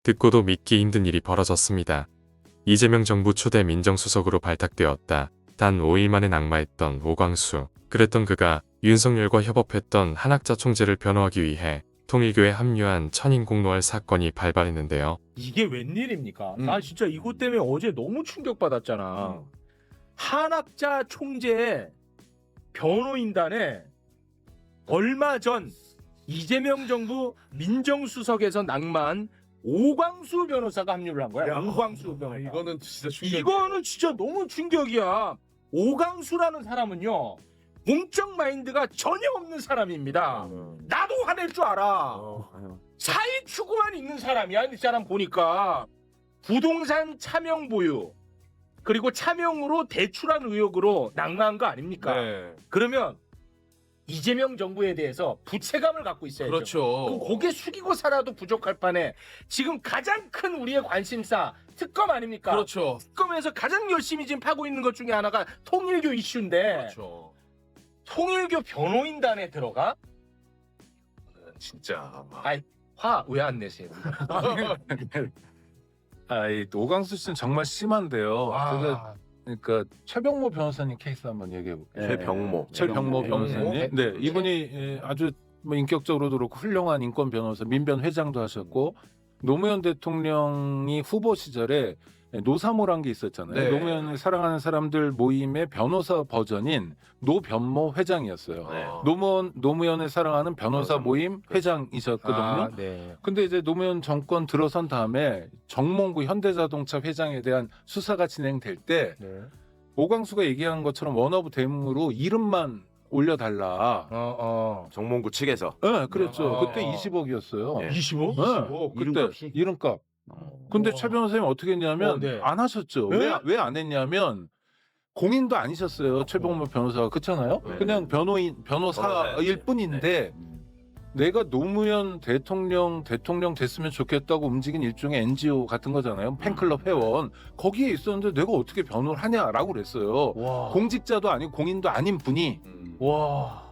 듣고도 믿기 힘든 일이 벌어졌습니다. 이재명 정부 초대 민정수석으로 발탁되었다. 단 5일 만에 낙마했던 오광수. 그랬던 그가 윤석열과 협업했던 한학자 총재를 변호하기 위해 통일교에 합류한 천인공노할 사건이 발발했는데요. 이게 웬일입니까? 나 진짜 이것 때문에 어제 너무 충격받았잖아. 한학자 총재의 변호인단에 얼마 전 이재명 정부 민정수석에서 낙마한 오광수 변호사가 합류를 한 거야. 오광수 변호사. 이거는 진짜 충격. 이거는 진짜 너무 충격이야. 오광수라는 사람은요, 공적 마인드가 전혀 없는 사람입니다. 나도 화낼 줄 알아. 사익 추구만 있는 사람이야. 이 사람 보니까 부동산 차명 보유 그리고 차명으로 대출한 의혹으로 낙마한 거 아닙니까? 네. 그러면 이재명 정부에 대해서 부채감을 갖고 있어야죠. 그렇죠. 고개 숙이고 살아도 부족할 판에 지금 가장 큰 우리의 관심사 특검 아닙니까? 그렇죠. 특검에서 가장 열심히 지금 파고 있는 것 중에 하나가 통일교 이슈인데 그렇죠. 통일교 변호인단에 들어가? 진짜. 아이, 화 왜 안 내세요? 이 오광수 씨는 정말 심한데요. 그러니까 최병모 변호사님 케이스 한번 얘기해 볼게요. 최병모 변호사님. 네, 이분이 아주 뭐 인격적으로도 그렇고 훌륭한 인권 변호사, 민변 회장도 하셨고 노무현 대통령이 후보 시절에 노사모란 게 있었잖아요. 네. 노무현을 사랑하는 사람들 모임의 변호사 버전인 노변모 회장이었어요. 노무현을 사랑하는 변호사 모임 회장이셨거든요. 네. 근데 이제 노무현 정권 들어선 다음에 정몽구 현대자동차 회장에 대한 수사가 진행될 때 네. 오광수가 얘기한 것처럼 원어브 대문으로 이름만 올려달라. 정몽구 측에서 네, 그랬죠. 아. 그때 20억이었어요. 네. 25? 네, 그때 이름값이? 이름값. 근데 와. 최 변호사님 어떻게 했냐면 네. 안 하셨죠. 네? 왜 안 했냐면 공인도 아니셨어요. 최병모 변호사가 그렇잖아요. 네. 그냥 변호사일 뿐인데 내가 노무현 대통령 됐으면 좋겠다고 움직인 일종의 NGO 같은 거잖아요. 팬클럽 회원. 거기에 있었는데 내가 어떻게 변호를 하냐라고 그랬어요. 와. 공직자도 아니고 공인도 아닌 분이 와.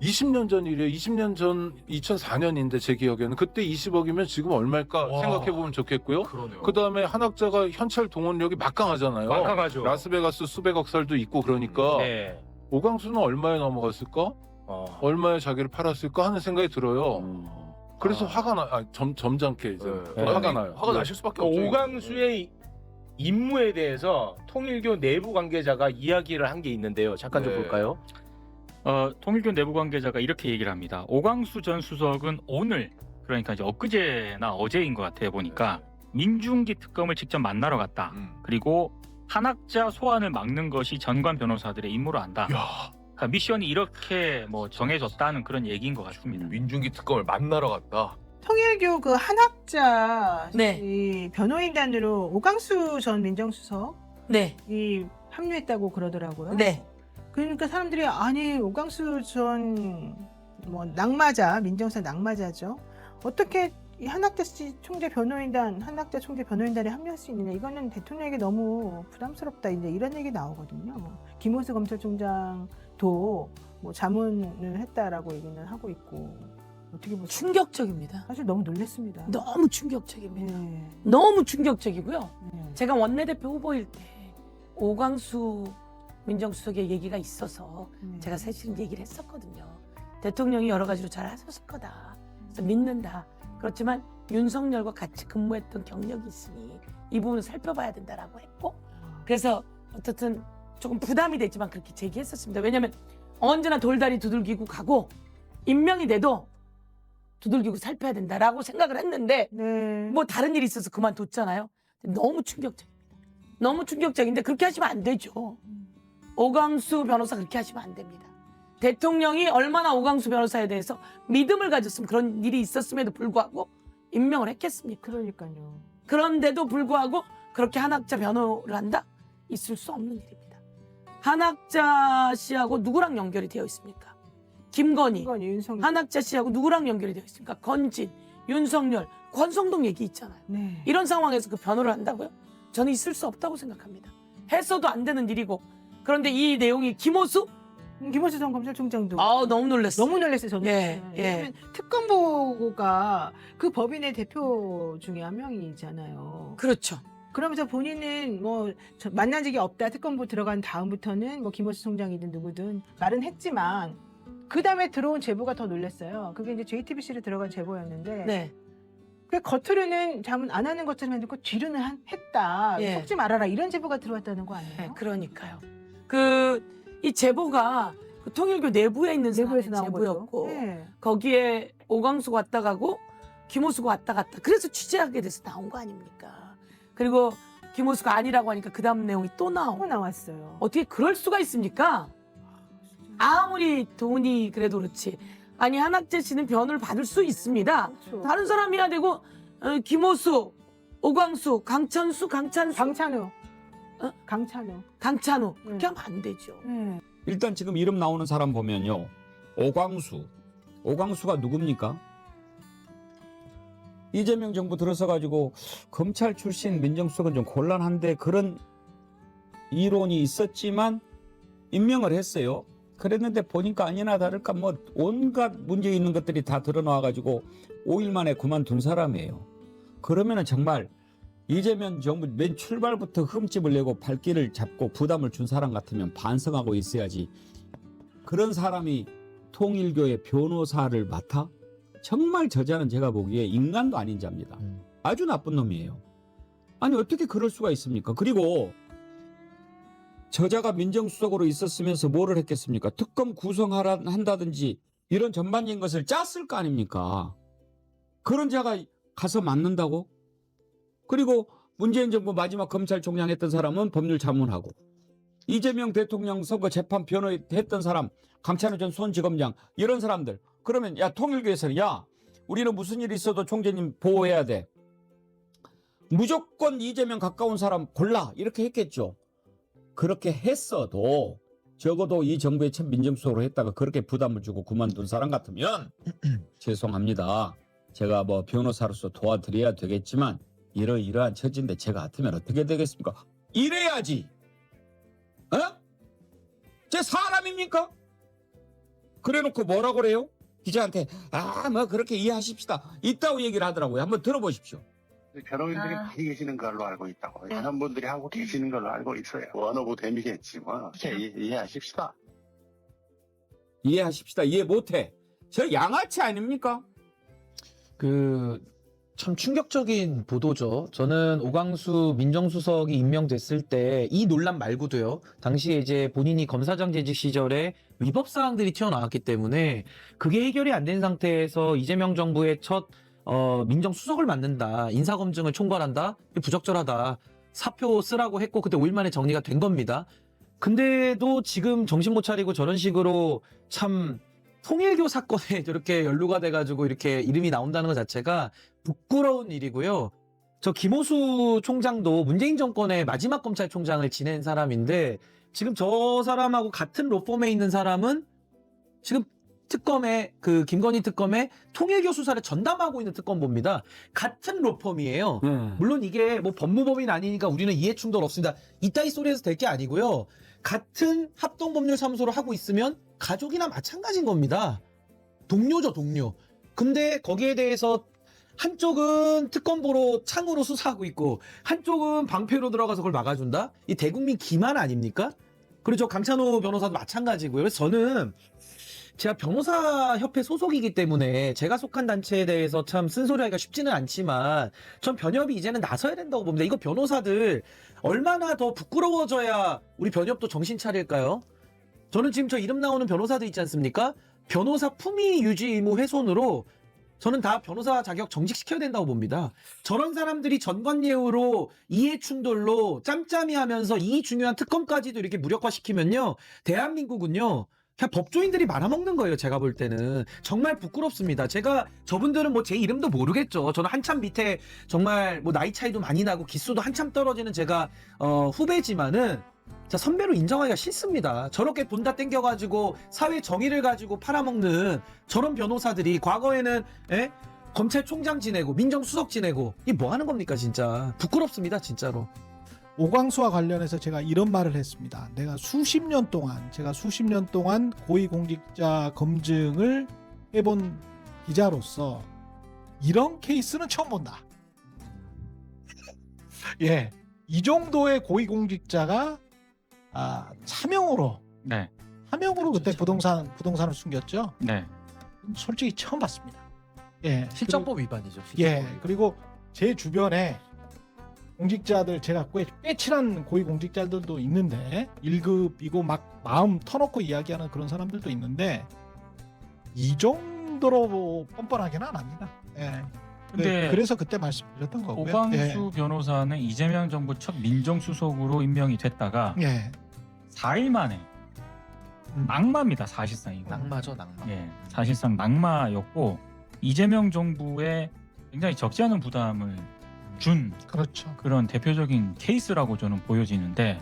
20년 전 일이에요. 20년 전 2004년인데 제 기억에는 그때 20억이면 지금 얼마일까 와. 생각해 보면 좋겠고요. 그러네요. 그 다음에 한학자가 현찰 동원력이 막강하잖아요. 막강하죠. 라스베가스 수백억 살도 있고 그러니까 네. 오광수는 얼마에 넘어갔을까? 얼마에 자기를 팔았을까 하는 생각이 들어요. 그래서 화가 점잖게 이제 네. 화가 나요. 화가 네. 나실 수밖에 없죠. 오광수의 임무에 대해서 통일교 내부 관계자가 이야기를 한 게 있는데요. 잠깐 좀 네. 볼까요? 통일교 내부 관계자가 이렇게 얘기를 합니다. 오광수 전 수석은 오늘, 그러니까 이제 엊그제나 어제인 것 같아요. 보니까 민중기 특검을 직접 만나러 갔다. 그리고 한학자 소환을 막는 것이 전관 변호사들의 임무로 한다. 그러니까 미션이 이렇게 뭐 정해졌다는 그런 얘기인 것 같습니다. 민중기 특검을 만나러 갔다. 통일교 그 한학자 네. 이 변호인단으로 오광수 전 민정수석이 네, 합류했다고 그러더라고요. 네. 그러니까 사람들이 아니 오광수 전 뭐 낙마자 민정수석 낙마자죠. 어떻게 이 한학자 총재 변호인단 한학자 총재 변호인단에 합류할 수 있느냐? 이거는 대통령에게 너무 부담스럽다. 이제 이런 얘기 나오거든요. 김호수 검찰총장도 뭐 자문을 했다라고 얘기는 하고 있고 어떻게 보세요? 충격적입니다. 사실 너무 놀랐습니다. 너무 충격적입니다. 네. 너무 충격적이고요. 네. 제가 원내대표 후보일 때 오광수 민정수석의 얘기가 있어서 네. 제가 사실은 얘기를 했었거든요. 대통령이 여러 가지로 잘 하셨을 거다. 그래서 믿는다. 그렇지만 윤석열과 같이 근무했던 경력이 있으니 이 부분을 살펴봐야 된다라고 했고, 그래서 어떻든 조금 부담이 됐지만 그렇게 제기했었습니다. 왜냐하면 언제나 돌다리 두들기고 가고 임명이 돼도 두들기고 살펴야 된다라고 생각을 했는데 네. 뭐 다른 일이 있어서 그만뒀잖아요. 너무 충격적입니다. 너무 충격적인데 그렇게 하시면 안 되죠. 오광수 변호사 그렇게 하시면 안 됩니다. 대통령이 얼마나 오광수 변호사에 대해서 믿음을 가졌으면 그런 일이 있었음에도 불구하고 임명을 했겠습니까? 그러니까요. 그런데도 불구하고 그렇게 한학자 변호를 한다? 있을 수 없는 일입니다. 한학자 씨하고 누구랑 연결이 되어 있습니까? 김건희. 이건 윤석열. 한학자 씨하고 누구랑 연결이 되어 있습니까? 건진, 윤석열, 권성동 얘기 있잖아요. 네. 이런 상황에서 그 변호를 한다고요? 저는 있을 수 없다고 생각합니다. 했어도 안 되는 일이고, 그런데 이 내용이 김호수 김호수 전 검찰총장도 아 너무 놀랐어. 너무 놀랐어요 저는. 예, 예. 왜냐면 특검보고가 그 법인의 대표 중에 한 명이잖아요. 그렇죠. 그러면서 본인은 뭐 만난 적이 없다. 특검보 들어간 다음부터는 뭐 김호수 총장이든 누구든 말은 했지만 그 다음에 들어온 제보가 더 놀랐어요. 그게 이제 JTBC로 들어간 제보였는데 네. 그 겉으로는 자문 안 하는 것처럼 해놓고 뒤로는 했다. 예. 속지 말아라 이런 제보가 들어왔다는 거 아니에요? 네, 그러니까요. 이 제보가 그 통일교 내부에 있는 내부에서 사람의 나온 제보였고 거죠. 네. 거기에 오광수가 왔다 가고 김호수가 왔다 갔다. 그래서 취재하게 돼서 나온 거 아닙니까? 그리고 김호수가 아니라고 하니까 그 다음 내용이 또 또 나오고. 나왔어요. 어떻게 그럴 수가 있습니까? 아무리 돈이 그래도 그렇지. 아니 한학재 씨는 변호를 받을 수 있습니다. 그렇죠. 다른 사람이 해야 되고 김호수, 오광수, 강찬수 강찬우. 어? 강찬우. 그렇게 하면 안 되죠. 네. 일단 지금 이름 나오는 사람 보면요. 오광수가 누굽니까? 이재명 정부 들어서가지고 검찰 출신 민정수석은 좀 곤란한데 그런 이론이 있었지만 임명을 했어요. 그랬는데 보니까 아니나 다를까 뭐 온갖 문제 있는 것들이 다 드러나와가지고 5일 만에 그만둔 사람이에요. 그러면은 정말 이재명 정부 맨 출발부터 흠집을 내고 발길을 잡고 부담을 준 사람 같으면 반성하고 있어야지. 그런 사람이 통일교의 변호사를 맡아? 정말 저자는 제가 보기에 인간도 아닌 자입니다. 아주 나쁜 놈이에요. 아니 어떻게 그럴 수가 있습니까? 그리고 저자가 민정수석으로 있었으면서 뭐를 했겠습니까? 특검 구성한다든지 이런 전반적인 것을 짰을 거 아닙니까? 그런 자가 가서 맡는다고? 그리고 문재인 정부 마지막 검찰총장 했던 사람은 법률 자문하고 이재명 대통령 선거 재판 변호했던 사람 강찬호 전 수원지검장 이런 사람들 그러면 야 통일교에서는 야 우리는 무슨 일이 있어도 총재님 보호해야 돼. 무조건 이재명 가까운 사람 골라 이렇게 했겠죠. 그렇게 했어도 적어도 이 정부의 첫 민정수석으로 했다가 그렇게 부담을 주고 그만둔 사람 같으면 죄송합니다. 제가 뭐 변호사로서 도와드려야 되겠지만 이러이러한 처지인데 제가 같으면 어떻게 되겠습니까? 이래야지. 어? 제 사람입니까? 그래놓고 뭐라 그래요? 기자한테 뭐 그렇게 이해하십시다. 이따고 얘기를 하더라고요. 한번 들어보십시오. 변호인들이 많이 계시는 걸로 알고 있다고. 많은 분들이 하고 계시는 걸로 알고 있어요. 원어브 댐이겠지만 이해하십시다. 이해하십시다. 이해 못해. 저 양아치 아닙니까? 참 충격적인 보도죠. 저는 오광수 민정수석이 임명됐을 때 이 논란 말고도요. 당시에 이제 본인이 검사장 재직 시절에 위법 사항들이 튀어나왔기 때문에 그게 해결이 안 된 상태에서 이재명 정부의 첫 민정수석을 맡는다. 인사검증을 총괄한다. 부적절하다. 사표 쓰라고 했고 그때 5일 만에 정리가 된 겁니다. 근데도 지금 정신 못 차리고 저런 식으로 참 통일교 사건에 저렇게 연루가 돼가지고 이렇게 이름이 나온다는 것 자체가 부끄러운 일이고요. 저 김호수 총장도 문재인 정권의 마지막 검찰총장을 지낸 사람인데 지금 저 사람하고 같은 로펌에 있는 사람은 지금 특검에 김건희 특검에 통일교 수사를 전담하고 있는 특검보입니다. 같은 로펌이에요. 물론 이게 뭐 법무법인 아니니까 우리는 이해 충돌 없습니다. 이따위 소리에서 될 게 아니고요. 같은 합동법률사무소를 하고 있으면 가족이나 마찬가지인 겁니다. 동료죠, 동료. 근데 거기에 대해서 한쪽은 특검보로 창으로 수사하고 있고 한쪽은 방패로 들어가서 그걸 막아준다? 이 대국민 기만 아닙니까? 그리고 저 강찬호 변호사도 마찬가지고요. 그래서 저는 제가 변호사협회 소속이기 때문에 제가 속한 단체에 대해서 참 쓴소리하기가 쉽지는 않지만 전 변협이 이제는 나서야 된다고 봅니다. 이거 변호사들 얼마나 더 부끄러워져야 우리 변협도 정신 차릴까요? 저는 지금 저 이름 나오는 변호사들 있지 않습니까? 변호사 품위 유지 의무 훼손으로 저는 다 변호사 자격 정직시켜야 된다고 봅니다. 저런 사람들이 전관예우로 이해충돌로 짬짬이 하면서 이 중요한 특검까지도 이렇게 무력화시키면요. 대한민국은요. 그냥 법조인들이 말아먹는 거예요. 제가 볼 때는. 정말 부끄럽습니다. 제가 저분들은 뭐 제 이름도 모르겠죠. 저는 한참 밑에 정말 뭐 나이 차이도 많이 나고 기수도 한참 떨어지는 제가 후배지만은 자, 선배로 인정하기가 싫습니다. 저렇게 본다 땡겨가지고 사회 정의를 가지고 팔아먹는 저런 변호사들이 과거에는 검찰총장 지내고 민정수석 지내고 이게 뭐 하는 겁니까 진짜. 부끄럽습니다 진짜로. 오광수와 관련해서 제가 이런 말을 했습니다. 제가 수십 년 동안 고위공직자 검증을 해본 기자로서 이런 케이스는 처음 본다. 예, 이 정도의 고위공직자가 차명으로 네. 그때 부동산을 숨겼죠. 네. 솔직히 처음 봤습니다. 예, 실정법 위반이죠. 예, 그리고 제 주변에 공직자들 제가 꽤 친한 고위 공직자들도 있는데 1급이고 막 마음 터놓고 이야기하는 그런 사람들도 있는데 이 정도로 뻔뻔하게는 안 합니다. 예. 근데 그래서 그때 말씀드렸던 거고요. 오광수 변호사는 이재명 정부 첫 민정수석으로 임명이 됐다가 예. 4일 만에 낙마입니다. 사실상 이거. 낙마죠, 낙마. 예, 사실상 낙마였고 이재명 정부에 굉장히 적지 않은 부담을 준 그렇죠. 그런 대표적인 케이스라고 저는 보여지는데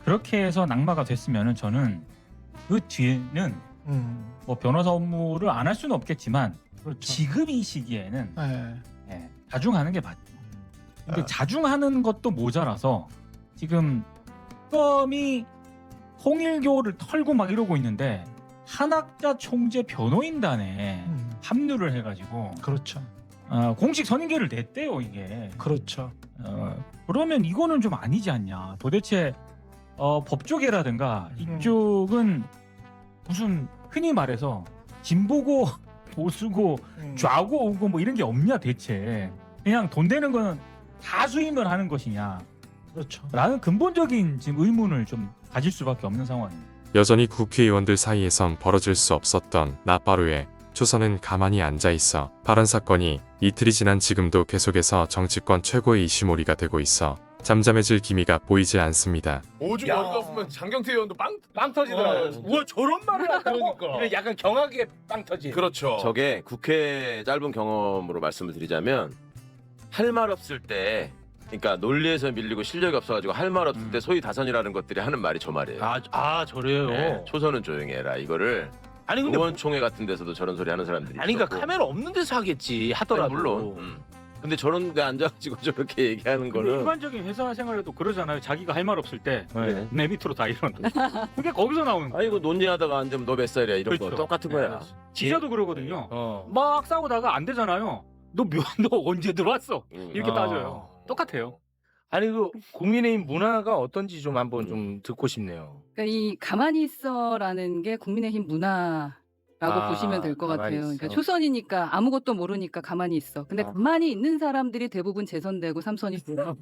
그렇게 해서 낙마가 됐으면은 저는 그 뒤에는 뭐 변호사 업무를 안 할 수는 없겠지만 그렇죠. 지금 이 시기에는 예. 자중하는 게 맞죠. 근데 자중하는 것도 모자라서 지금 특검이 통일교를 털고 막 이러고 있는데 한학자 총재 변호인단에 합류를 해가지고 그렇죠. 공식 선임계를 냈대요 이게. 그렇죠. 그러면 이거는 좀 아니지 않냐. 도대체 법조계라든가 이쪽은 무슨 흔히 말해서 진보고 보수고 좌고 우고 뭐 이런 게 없냐 대체. 그냥 돈 되는 거는 다 수임을 하는 것이냐. 그렇죠. 라는 근본적인 지금 의문을 좀 가질 수밖에 없는 상황입니다. 여전히 국회의원들 사이에선 벌어질 수 없었던 나빠루에 조선은 가만히 앉아있어 발언 사건이 이틀이 지난 지금도 계속해서 정치권 최고의 이슈몰이가 되고 있어 잠잠해질 기미가 보이지 않습니다. 오죽 야. 여기가 없으면 장경태 의원도 빵 터지더라고요. 우와 저런 말을 한다고? 그러니까. 이런 약간 경악에 빵 터지. 그렇죠. 저게 국회 짧은 경험으로 말씀을 드리자면 할 말 없을 때 그러니까 논리에서 밀리고 실력이 없어가지고 할 말 없을 때 소위 다선이라는 것들이 하는 말이 저 말이에요. 저래요. 네, 초선은 조용히 해라. 이거를 아니 근데 의원총회 같은 데서도 저런 소리 하는 사람들이 아니 그러니까 있었고. 카메라 없는 데서 하겠지 하더라도. 아니, 물론. 근데 저런 데 앉아가지고 저렇게 얘기하는 근데 거는 일반적인 회사 생활에도 그러잖아요. 자기가 할 말 없을 때 내 네. 밑으로 다 일어나. 그게 거기서 나오는 거예요. 아니 이거 논의하다가 앉으면 너 몇 살이야 이런 거 그렇죠. 똑같은 거야. 기자도 그러거든요. 어. 막 싸우다가 안 되잖아요. 너 언제 들어왔어? 이렇게 따져요. 똑같아요. 아니 그 국민의힘 문화가 어떤지 좀 한번 좀 듣고 싶네요. 그러니까 이 가만히 있어라는 게 국민의힘 문화라고 보시면 될 것 가만히 같아요. 그러니까 있어. 초선이니까 아무것도 모르니까 가만히 있어. 근데 가만히 있는 사람들이 대부분 재선되고 삼선이 돼요.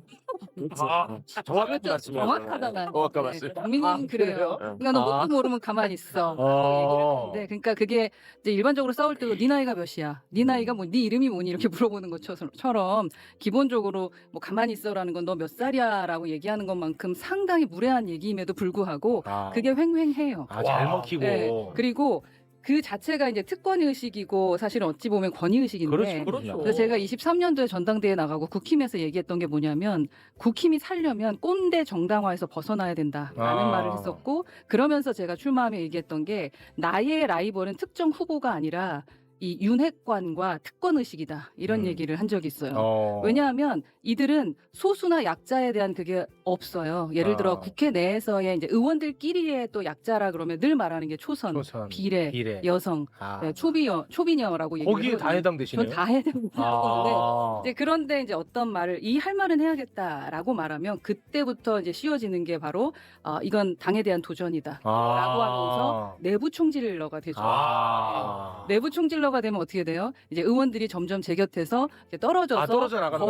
정확하게 말씀하세요. 정확하다는. 정확한 말씀. 국민의힘 그래요. 그러니까 너 뭣도 모르면 가만히 있어. 어. 네, 그러니까 그게 이제 일반적으로 싸울 때도 네 나이가 몇이야? 네 나이가 뭐 네 이름이 뭐니? 이렇게 물어보는 것처럼 기본적으로 뭐 가만히 있어라는 건 너 몇 살이야라고 얘기하는 것만큼 상당히 무례한 얘기임에도 불구하고 그게 횡횡해요. 잘 먹히고. 네, 그리고 그 자체가 이제 특권 의식이고 사실은 어찌 보면 권위 의식인데. 그렇죠. 그래서 제가 23년도에 전당대회 나가고 국힘에서 얘기했던 게 뭐냐면 국힘이 살려면 꼰대 정당화에서 벗어나야 된다라는 말을 했었고 그러면서 제가 출마하며 얘기했던 게 나의 라이벌은 특정 후보가 아니라 이 윤핵관과 특권 의식이다 이런 얘기를 한 적이 있어요. 왜냐하면 이들은 소수나 약자에 대한 그게 없어요. 예를 들어 국회 내에서의 이제 의원들끼리의 또 약자라 그러면 늘 말하는 게 초선, 비례, 여성, 네, 초비녀라고 얘기해요. 거기에 다 해당되시네요. 다 해당되는데 그런데 이제 어떤 말을 이 할 말은 해야겠다라고 말하면 그때부터 이제 씌워지는 게 바로 이건 당에 대한 도전이다라고 하면서 내부 총질러가 되죠. 내부 총질러가 되면 어떻게 돼요? 이제 의원들이 점점 제 곁에서 이렇게 떨어져서 떨어져 나간다.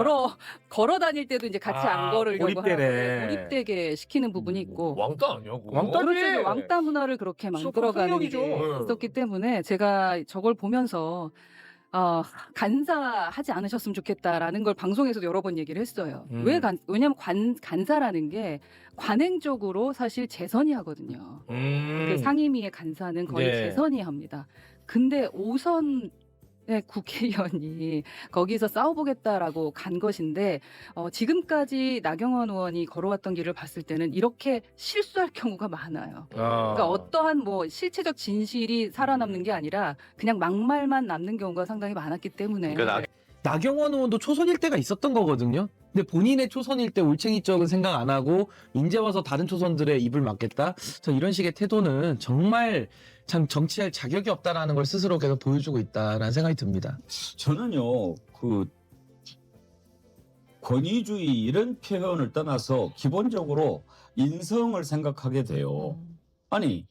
걸어 다닐 때도 이제 같이 안 걸으려고 고립되네. 하고 고립되게 시키는 부분이 있고 왕따 아니야? 그거? 왕따지. 왕따 문화를 그렇게 만들어가는 게 있었기 때문에 제가 저걸 보면서 간사하지 않으셨으면 좋겠다라는 걸 방송에서도 여러 번 얘기를 했어요. 왜냐하면 간사라는 게 관행적으로 사실 재선이 하거든요. 그 상임위의 간사는 거의 재선이 합니다. 근데 5선의 국회의원이 거기서 싸워보겠다라고 간 것인데 지금까지 나경원 의원이 걸어왔던 길을 봤을 때는 이렇게 실수할 경우가 많아요. 그러니까 어떠한 뭐 실체적 진실이 살아남는 게 아니라 그냥 막말만 남는 경우가 상당히 많았기 때문에 그러니까 나경원 의원도 초선일 때가 있었던 거거든요. 근데 본인의 초선일 때 올챙이 쪽은 생각 안 하고 이제 와서 다른 초선들의 입을 막겠다. 저 이런 식의 태도는 정말 참 정치할 자격이 없다라는 걸 스스로 계속 보여주고 있다라는 생각이 듭니다. 저는요, 그 권위주의 이런 표현을 떠나서 기본적으로 인성을 생각하게 돼요. 아니,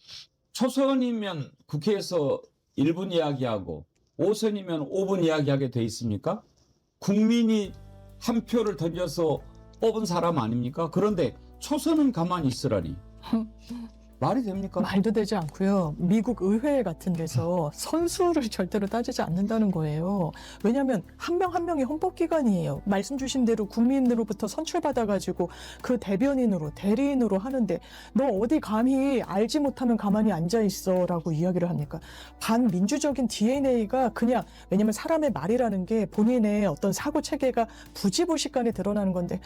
초선이면 국회에서 1분 이야기하고 5선이면 5분 이야기하게 돼 있습니까? 국민이 한 표를 던져서 뽑은 사람 아닙니까? 그런데 초선은 가만히 있으라니. 말이 됩니까? 말도 되지 않고요. 미국 의회 같은 데서 선수를 절대로 따지지 않는다는 거예요. 왜냐하면 한 명 한 명이 헌법기관이에요. 말씀 주신 대로 국민으로부터 선출받아가지고 그 대변인으로 대리인으로 하는데 너 어디 감히 알지 못하면 가만히 앉아있어라고 이야기를 합니까? 반민주적인 DNA가 그냥 왜냐하면 사람의 말이라는 게 본인의 어떤 사고체계가 부지불식간에 드러나는 건데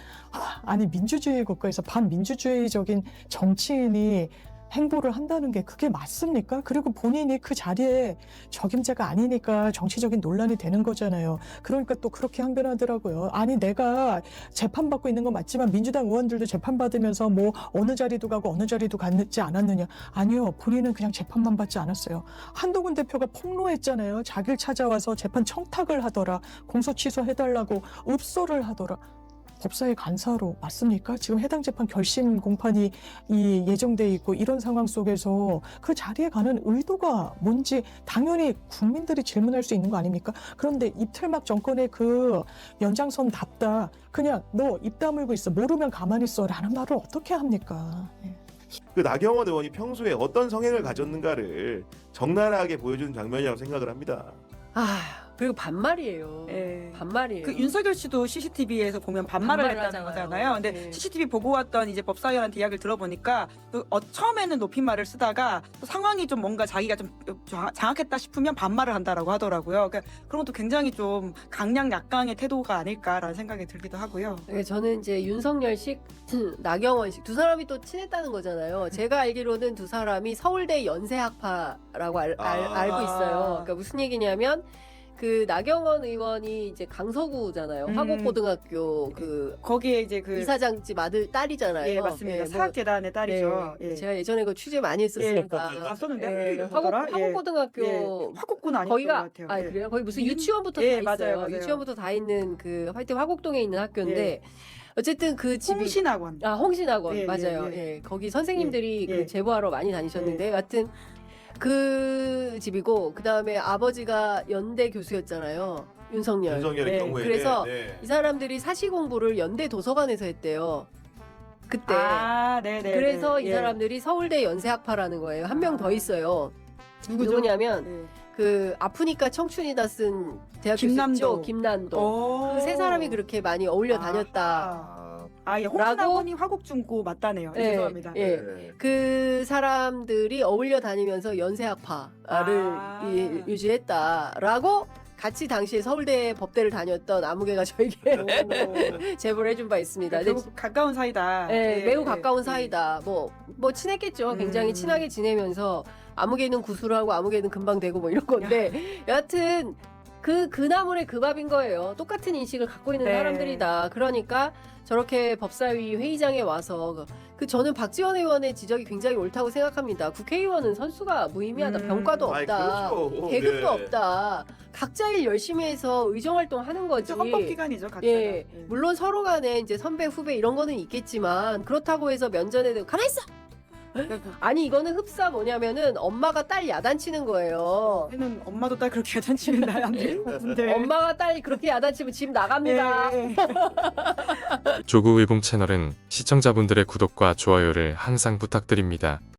아니 민주주의 국가에서 반민주주의적인 정치인이 행보를 한다는 게 그게 맞습니까? 그리고 본인이 그 자리에 적임자가 아니니까 정치적인 논란이 되는 거잖아요. 그러니까 또 그렇게 항변하더라고요. 아니 내가 재판받고 있는 건 맞지만 민주당 의원들도 재판받으면서 뭐 어느 자리도 가고 어느 자리도 갔지 않았느냐. 아니요. 본인은 그냥 재판만 받지 않았어요. 한동훈 대표가 폭로했잖아요. 자기를 찾아와서 재판 청탁을 하더라. 공소 취소해달라고 읍소를 하더라. 법사위 간사로 맞습니까? 지금 해당 재판 결심 공판이 예정돼 있고 이런 상황 속에서 그 자리에 가는 의도가 뭔지 당연히 국민들이 질문할 수 있는 거 아닙니까? 그런데 이틀막 정권의 그 연장선답다 그냥 너 입 다물고 있어 모르면 가만히 있어라는 말을 어떻게 합니까? 그 나경원 의원이 평소에 어떤 성향을 가졌는가를 적나라하게 보여주는 장면이라고 생각을 합니다. 그리고 반말이에요. 반말이에요. 그 윤석열 씨도 CCTV에서 보면 반말을 했다는 거잖아요. 근데 네. CCTV 보고 왔던 이제 법사위원한테 이야기를 들어보니까 처음에는 높임말을 쓰다가 또 상황이 좀 뭔가 자기가 좀 장악했다 싶으면 반말을 한다라고 하더라고요. 그러니까 그런 것도 굉장히 좀 강약 약강의 태도가 아닐까라는 생각이 들기도 하고요. 네, 저는 이제 윤석열식, 나경원식 두 사람이 또 친했다는 거잖아요. 제가 알기로는 두 사람이 서울대 연세학파라고 알고 있어요. 그러니까 무슨 얘기냐면 그 나경원 의원이 이제 강서구잖아요. 화곡고등학교 그 거기에 이제 그 이사장 집 아들 딸이잖아요. 예, 맞습니다. 뭐, 사학재단의 딸이죠. 네, 예. 제가 예전에 그 취재 많이 했었으니까. 봤었는데 화곡고등학교 화곡군 아니었던 거기가 것 같아요. 아 그래요? 거기 무슨 유치원부터 예, 다 있어요. 맞아요. 유치원부터 다 있는 그 하여튼 화곡동에 있는 학교인데 어쨌든 그 집이 홍신학원. 홍신학원 예, 맞아요. 예, 예. 거기 선생님들이 예, 그 예. 제보하러 많이 다니셨는데 하여튼 그 집이고 그 다음에 아버지가 연대 교수였잖아요. 윤석열의 경우에 그래서 이 사람들이 사시 공부를 연대 도서관에서 했대요. 그때. 네네. 그래서 이 사람들이 서울대 연세학파라는 거예요. 한 명 더 있어요. 누구냐면 그 아프니까 청춘이다 쓴 대학 김남도. 교수죠. 김남도. 그 세 사람이 그렇게 많이 어울려 다녔다. 홍신학원이 화곡중고 맞다네요. 죄송합니다. 그 사람들이 어울려 다니면서 연세학파를 유지했다라고 같이 당시에 서울대 법대를 다녔던 아무개가 저에게 제보를 해준 바 있습니다. 결국 가까운 사이다. 네, 매우 가까운 사이다. 뭐 친했겠죠. 굉장히 친하게 지내면서 아무개는 구수를 하고 아무개는 금방 되고 뭐 이런 건데 여하튼 그 나물의 그 밥인 거예요. 똑같은 인식을 갖고 있는 사람들이다. 그러니까 저렇게 법사위 회의장에 와서 저는 박지원 의원의 지적이 굉장히 옳다고 생각합니다. 국회의원은 선수가 무의미하다. 병과도 없다. 그렇죠. 계급도 없다. 각자 일 열심히 해서 의정활동 하는 거지. 헌법기관이죠. 각자가. 물론 서로 간에 이제 선배 후배 이런 거는 있겠지만 그렇다고 해서 면전에 대고 가만히 있어. 아니 이거는 흡사 뭐냐면은 엄마가 딸 야단치는 거예요. 얘는 엄마도 딸 그렇게 야단치는 날 안 돼요. 엄마가 딸 그렇게 야단치면 집 나갑니다. 조구의봉 채널은 시청자분들의 구독과 좋아요를 항상 부탁드립니다.